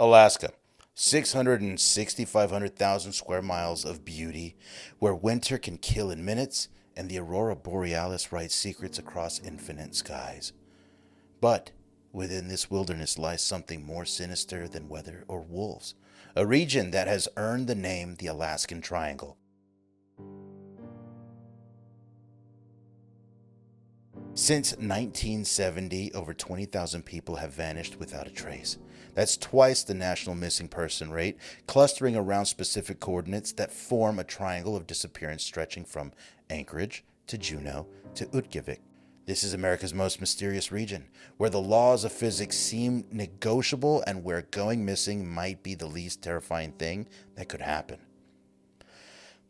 Alaska, 665,000 square miles of beauty, where winter can kill in minutes and the aurora borealis writes secrets across infinite skies. But within this wilderness lies something more sinister than weather or wolves, a region that has earned the name the Alaskan Triangle. Since 1970, over 20,000 people have vanished without a trace. That's twice the national missing person rate, clustering around specific coordinates that form a triangle of disappearance stretching from Anchorage to Juneau to Utqiagvik. This is America's most mysterious region, where the laws of physics seem negotiable and where going missing might be the least terrifying thing that could happen.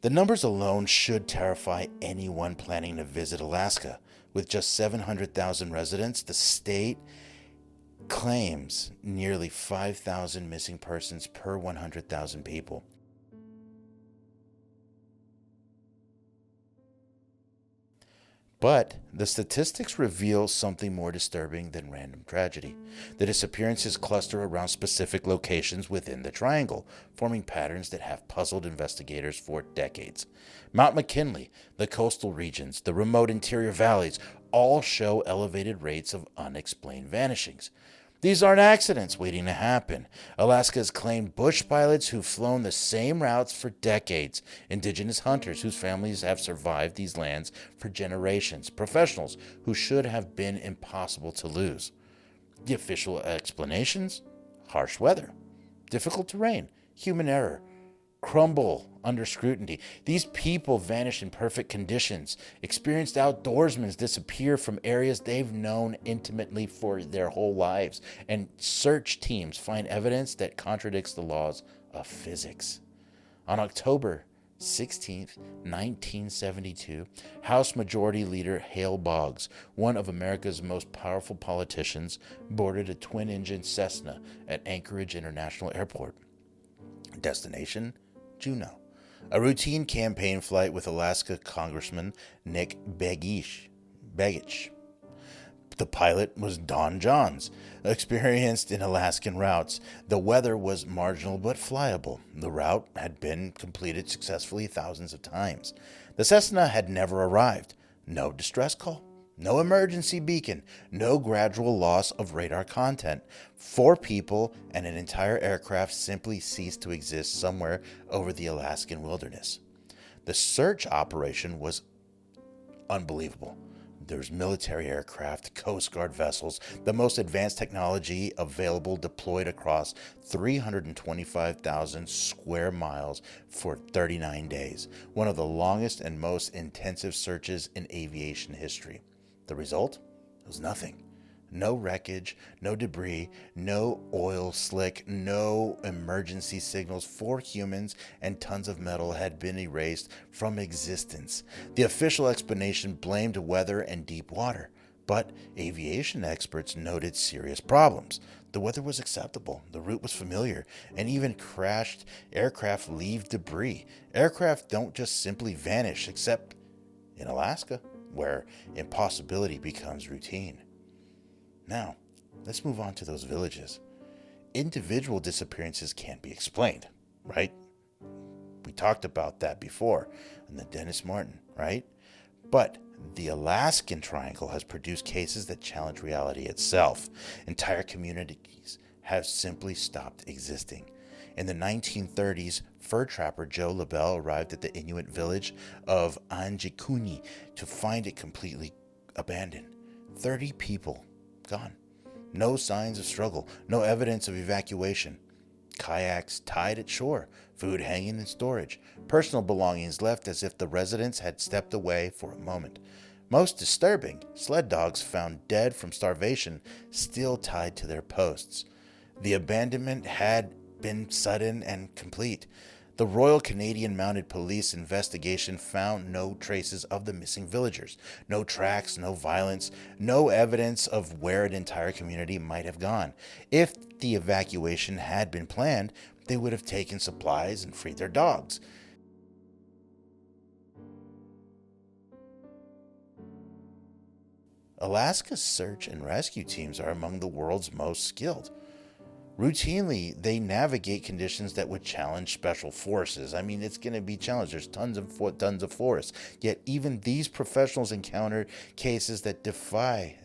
The numbers alone should terrify anyone planning to visit Alaska. With just 700,000 residents, the state claims nearly 5,000 missing persons per 100,000 people. But the statistics reveal something more disturbing than random tragedy. The disappearances cluster around specific locations within the triangle, forming patterns that have puzzled investigators for decades. Mount McKinley, the coastal regions, the remote interior valleys, all show elevated rates of unexplained vanishings. These aren't accidents waiting to happen. Alaska has claimed bush pilots who've flown the same routes for decades, indigenous hunters whose families have survived these lands for generations, professionals who should have been impossible to lose. The official explanations? Harsh weather, difficult terrain, human error, crumble under scrutiny. These people vanish in perfect conditions. Experienced outdoorsmen disappear from areas they've known intimately for their whole lives, and search teams find evidence that contradicts the laws of physics. On October 16th, 1972, House Majority Leader Hale Boggs, one of America's most powerful politicians, boarded a twin-engine Cessna at Anchorage International Airport. Destination? Juneau. A routine campaign flight with Alaska Congressman Nick Begich. The pilot was Don Johns, experienced in Alaskan routes. The weather was marginal but flyable. The route had been completed successfully thousands of times. The Cessna had never arrived. No distress call. No emergency beacon, no gradual loss of radar content. 4 people and an entire aircraft simply ceased to exist somewhere over the Alaskan wilderness. The search operation was unbelievable. There's military aircraft, Coast Guard vessels, the most advanced technology available deployed across 325,000 square miles for 39 days, one of the longest and most intensive searches in aviation history. The result was nothing. No wreckage, no debris, no oil slick, no emergency signals. 4 humans and tons of metal had been erased from existence. The official explanation blamed weather and deep water, but aviation experts noted serious problems. The weather was acceptable, the route was familiar, and even crashed aircraft leave debris. Aircraft don't just simply vanish, except in Alaska, where impossibility becomes routine. Now, let's move on to those villages. Individual disappearances can't be explained, right? We talked about that before in the Dennis Martin, right? But the Alaskan Triangle has produced cases that challenge reality itself. Entire communities have simply stopped existing. In the 1930s, fur trapper Joe LaBelle arrived at the Inuit village of Anchorage to find it completely abandoned. 30 people gone. No signs of struggle, no evidence of evacuation. Kayaks tied at shore, food hanging in storage, personal belongings left as if the residents had stepped away for a moment. Most disturbing, sled dogs found dead from starvation, still tied to their posts. The abandonment had been sudden and complete. The Royal Canadian Mounted Police investigation found no traces of the missing villagers, no tracks, no violence, no evidence of where an entire community might have gone. If the evacuation had been planned, they would have taken supplies and freed their dogs. Alaska's search and rescue teams are among the world's most skilled. Routinely, they navigate conditions that would challenge special forces. I mean, it's going to be challenged. There's tons of forest. Yet even these professionals encounter cases that defy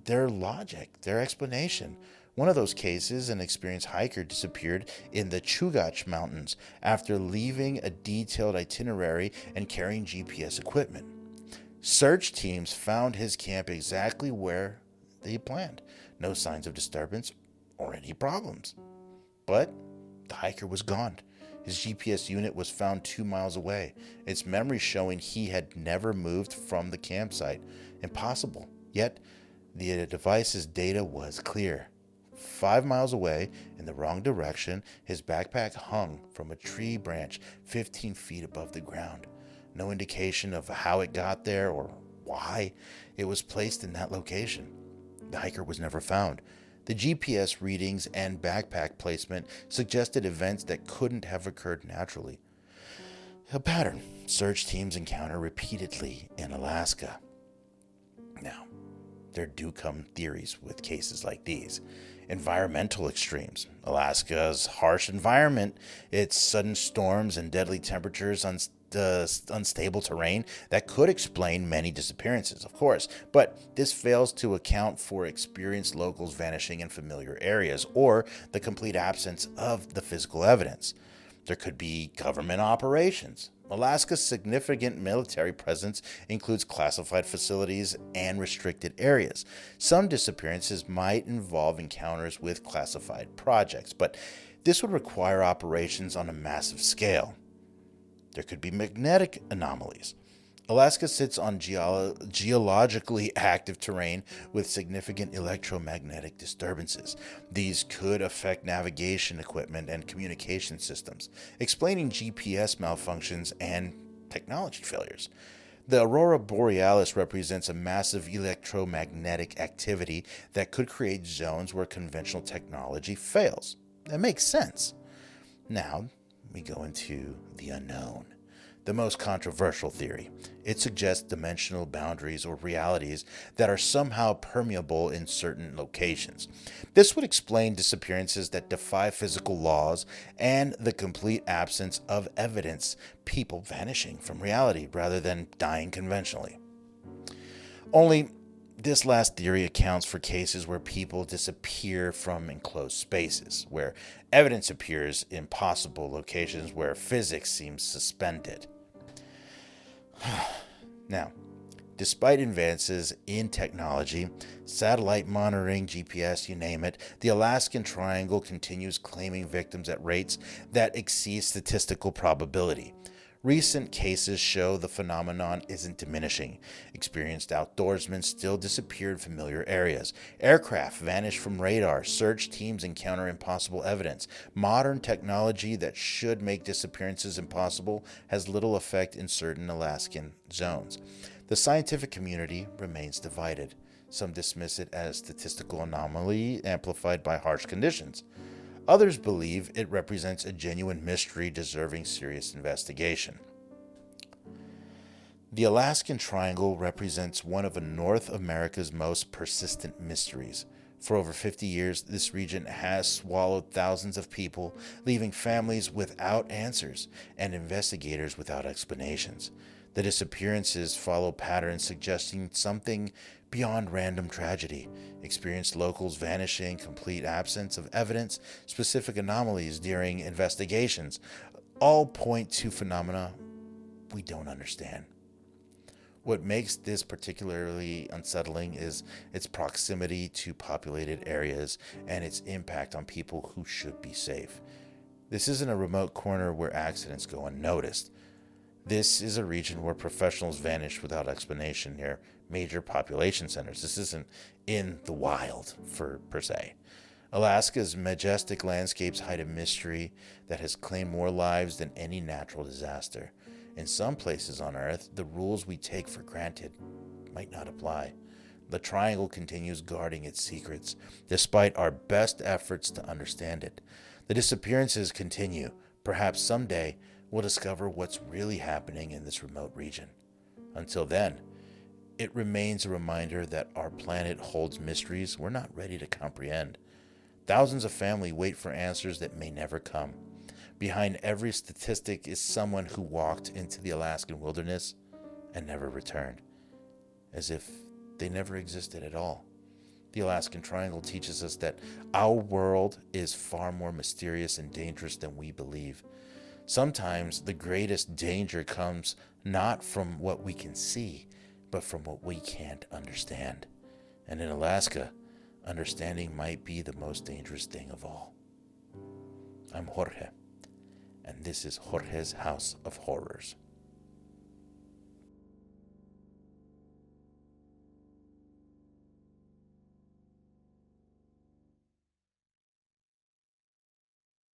their logic, their explanation. One of those cases, an experienced hiker disappeared in the Chugach Mountains after leaving a detailed itinerary and carrying GPS equipment. Search teams found his camp exactly where they planned. No signs of disturbance or any problems. But the hiker was gone. His GPS unit was found 2 miles away, its memory showing he had never moved from the campsite. Impossible. Yet, the device's data was clear. 5 miles away, in the wrong direction, his backpack hung from a tree branch 15 feet above the ground. No indication of how it got there or why it was placed in that location. The hiker was never found. The GPS readings and backpack placement suggested events that couldn't have occurred naturally. A pattern search teams encounter repeatedly in Alaska. Now, there do come theories with cases like these. Environmental extremes. Alaska's harsh environment, its sudden storms and deadly temperatures, unstable terrain, that could explain many disappearances, of course, but this fails to account for experienced locals vanishing in familiar areas or the complete absence of the physical evidence. There could be government operations. Alaska's significant military presence includes classified facilities and restricted areas. Some disappearances might involve encounters with classified projects, but this would require operations on a massive scale. There could be magnetic anomalies. Alaska sits on geologically active terrain with significant electromagnetic disturbances. These could affect navigation equipment and communication systems, explaining GPS malfunctions and technology failures. The aurora borealis represents a massive electromagnetic activity that could create zones where conventional technology fails. That makes sense. Now, we go into the unknown, the most controversial theory. It suggests dimensional boundaries or realities that are somehow permeable in certain locations. This would explain disappearances that defy physical laws and the complete absence of evidence, people vanishing from reality rather than dying conventionally. Only this last theory accounts for cases where people disappear from enclosed spaces, where evidence appears in possible locations where physics seems suspended. Now, despite advances in technology, satellite monitoring, GPS, you name it, the Alaskan Triangle continues claiming victims at rates that exceed statistical probability. Recent cases show the phenomenon isn't diminishing. Experienced outdoorsmen still disappear in familiar areas. Aircraft vanish from radar. Search teams encounter impossible evidence. Modern technology that should make disappearances impossible has little effect in certain Alaskan zones. The scientific community remains divided. Some dismiss it as statistical anomaly amplified by harsh conditions. Others believe it represents a genuine mystery deserving serious investigation. The Alaskan Triangle represents one of North America's most persistent mysteries. For over 50 years, this region has swallowed thousands of people, leaving families without answers and investigators without explanations. The disappearances follow patterns suggesting something beyond random tragedy. Experienced locals vanishing, complete absence of evidence, specific anomalies during investigations, all point to phenomena we don't understand. What makes this particularly unsettling is its proximity to populated areas and its impact on people who should be safe. This isn't a remote corner where accidents go unnoticed. This is a region where professionals vanish without explanation near major population centers. This isn't in the wild, per se. Alaska's majestic landscapes hide a mystery that has claimed more lives than any natural disaster. In some places on Earth, the rules we take for granted might not apply. The Triangle continues guarding its secrets, despite our best efforts to understand it. The disappearances continue. Perhaps someday we'll discover what's really happening in this remote region. Until then, it remains a reminder that our planet holds mysteries we're not ready to comprehend. Thousands of families wait for answers that may never come. Behind every statistic is someone who walked into the Alaskan wilderness and never returned, as if they never existed at all. The Alaskan Triangle teaches us that our world is far more mysterious and dangerous than we believe. Sometimes the greatest danger comes not from what we can see, but from what we can't understand. And in Alaska, understanding might be the most dangerous thing of all. I'm Jorge, and this is Jorge's House of Horrors.